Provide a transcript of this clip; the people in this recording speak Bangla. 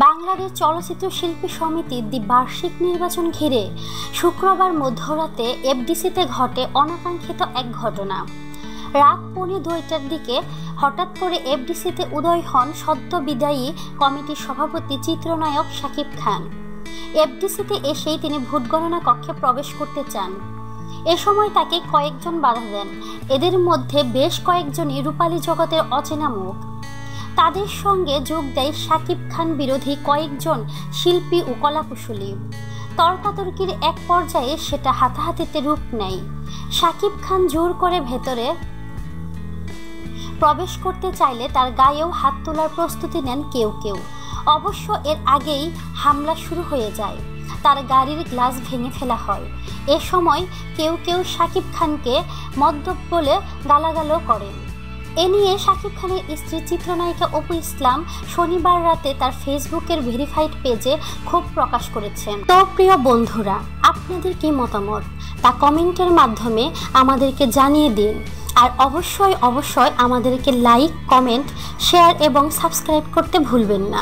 বাংলাদেশ চলচ্চিত্র শিল্পী সমিতির দ্বিবার্ষিক নির্বাচন ঘিরে শুক্রবার মধ্যরাতে এফডিসিতে ঘটে অনাকাঙ্ক্ষিত এক ঘটনা। রাত 1:45টার দিকে হঠাৎ করে এফডিসিতে উদয় হন সদ্য বিদায়ী কমিটির সভাপতি চিত্রনায়ক শাকিব খান। এফডিসিতে এসেই তিনি ভোট গণনা কক্ষে প্রবেশ করতে চান। এ সময় তাকে কয়েকজন বাধা দেন। এদের মধ্যে বেশ কয়েকজনই রূপালী জগতের অচেনা মুখ। তাদের সঙ্গে যোগ দেয় শাকিব খান বিরোধী কয়েকজন শিল্পী ও কলাকুশলী। তর্কাতর্কির এক পর্যায়ে সেটা হাতাহাতিতে রূপ নেয়। শাকিব খান জোর করে ভেতরে প্রবেশ করতে চাইলে তার গায়েও হাত তোলার প্রস্তুতি নেন কেউ কেউ। অবশ্য এর আগেই হামলা শুরু হয়ে যায়। তার গাড়ির গ্লাস ভেঙে ফেলা হয়। এ সময় কেউ কেউ শাকিব খানকে মদ্যপ বলে গালাগালও করেন। এ নিয়ে শাকিব খানের স্ত্রী চিত্রনায়িকা অপু ইসলাম শনিবার রাতে তার ফেসবুকের ভেরিফাইড পেজে ক্ষোভ প্রকাশ করেছেন। তো প্রিয় বন্ধুরা, আপনাদের কি মতামত তা কমেন্টের মাধ্যমে আমাদেরকে জানিয়ে দিন। আর অবশ্যই আমাদেরকে লাইক, কমেন্ট, শেয়ার এবং সাবস্ক্রাইব করতে ভুলবেন না।